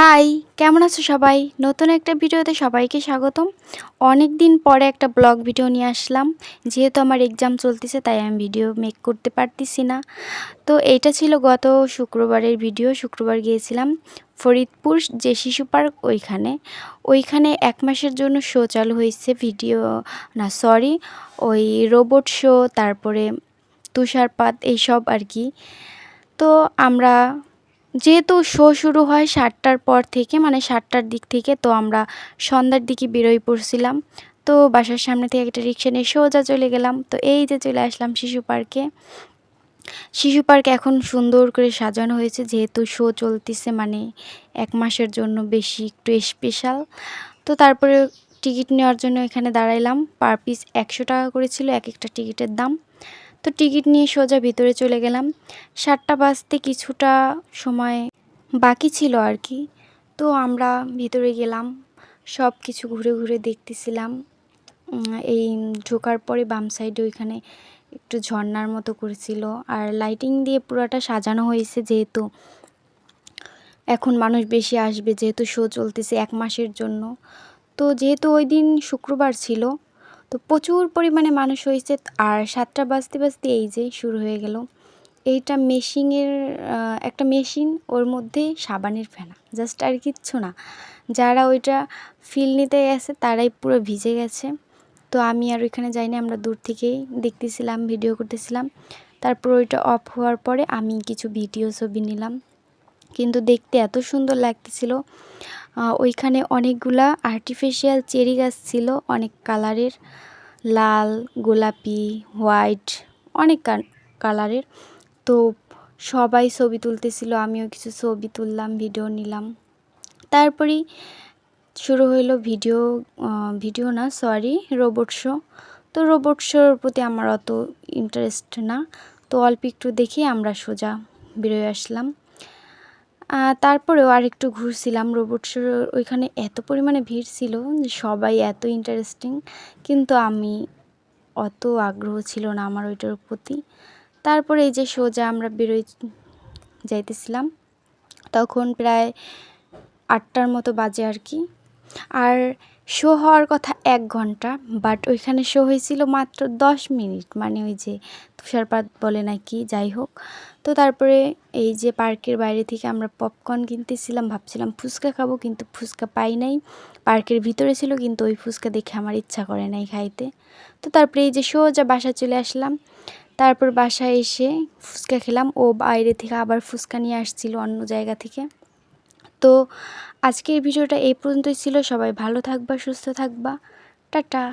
High, কেমন আছো সবাই? নতুন একটা ভিডিওতে সবাইকে স্বাগতম। অনেক দিন পরে একটা ব্লগ ভিডিও নিয়ে আসলাম। যেহেতু আমার এক্সাম চলতেছে তাই আমি ভিডিও মেক করতে পারতেছি না। তো এইটা ছিল গত শুক্রবারের ভিডিও। শুক্রবার গিয়েছিলাম ফরিদপুর যে শিশু পার্ক ওইখানে ১ মাসের জন্য শো চালু হয়েছে ওই রোবট শো, তারপরে তুষারপাত এইসব আর কি। তো আমরা যেহেতু শো শুরু হয় ৭টার পর থেকে, মানে ৭টার দিক থেকে, তো আমরা সন্ধ্যার দিকে বেরোয় পড়ছিলাম। তো বাসার সামনে থেকে একটা রিক্সা নিয়ে সোজা চলে গেলাম। তো এই যে চলে আসলাম শিশু পার্কে। শিশু পার্ক এখন সুন্দর করে সাজানো হয়েছে, যেহেতু শো চলতেছে, মানে ১ মাসের জন্য বেশি একটু স্পেশাল। তো তারপরে টিকিট নেওয়ার জন্য এখানে দাঁড়াইলাম। পার পিস ১০০ টাকা করে ছিল এক একটা টিকিটের দাম। তো টিকিট নিয়ে সোজা ভিতরে চলে গেলাম। ৭টা বাজতে কিছুটা সময় বাকি ছিল আর কি। তো আমরা ভিতরে গেলাম, সব কিছু ঘুরে ঘুরে দেখতেছিলাম। এই ঢোকার পরে বাম সাইডে ওইখানে একটু ঝর্ণার মতো করেছিল, আর লাইটিং দিয়ে পুরাটা সাজানো হয়েছে, যেহেতু এখন মানুষ বেশি আসবে, যেহেতু শো চলতেছে ১ মাসের জন্য। তো যেহেতু ওই দিন শুক্রবার ছিল, তো প্রচুর পরিমাণে মানুষ হয়েছে। আর ৭টা বাজতে বাজতে এই যে শুরু হয়ে গেল। এইটা একটা মেশিন, ওর মধ্যে সাবানের ফেনা, জাস্ট আর কিচ্ছু না। যারা ওইটা ফিল নিতে গেছে তারাই পুরো ভিজে গেছে। তো আমি আর ওইখানে যাইনি, আমরা দূর থেকেই দেখতেছিলাম, ভিডিও করতেছিলাম। তারপর ওইটা অফ হওয়ার পরে আমি কিছু ভিডিও ছবি নিলাম, কিন্তু দেখতে এত সুন্দর লাগতেছিল। ওইখানে অনেকগুলা আর্টিফিশিয়াল চেরি গাছ ছিল, অনেক কালারের, লাল, গোলাপি, হোয়াইট, অনেক কালারের। তো সবাই ছবি তুলতেছিল, আমিও কিছু ছবি তুললাম, ভিডিও নিলাম। তারপরেই শুরু হইলো রোবট শো। তো রোবট শোর প্রতি আমার অত ইন্টারেস্ট না, তো অল্প একটু দেখে আমরা সোজা বেরোয় আসলাম। তারপরেও আরেকটু ঘুরছিলাম। রোবট শোর ওইখানে এত পরিমাণে ভিড় ছিল যে সবাই এত ইন্টারেস্টিং, কিন্তু আমি অত আগ্রহ ছিল না আমার ওইটার প্রতি। তারপরে এই যে সোজা আমরা বেরোয় যাইতেছিলাম, তখন প্রায় ৮টার মতো বাজে আর কি। আর শো হওয়ার কথা ১ ঘন্টা, বাট ওইখানে শো হয়েছিল মাত্র ১০ মিনিট, মানে ওই যে তুষারপাত বলে নাকি, যাই হোক। তো তারপরে এই যে পার্কের বাইরে থেকে আমরা পপকর্ন কিনতেছিলাম, ভাবছিলাম ফুচকা খাবো, কিন্তু ফুচকা পাই নাই। পার্কের ভিতরে ছিল, কিন্তু ওই ফুচকা দেখে আমার ইচ্ছা করে নাই খাইতে। তো তারপরে এই যে সোজা বাসা চলে আসলাম। তারপর বাসায় এসে ফুচকা খেলাম। ও বাইরে থেকে আবার ফুচকা নিয়ে আসছিল অন্য জায়গা থেকে। তো আজকের ভিডিওটা এই পর্যন্তই ছিল। সবাই ভালো থাকবা, সুস্থ থাকবা, টাটা।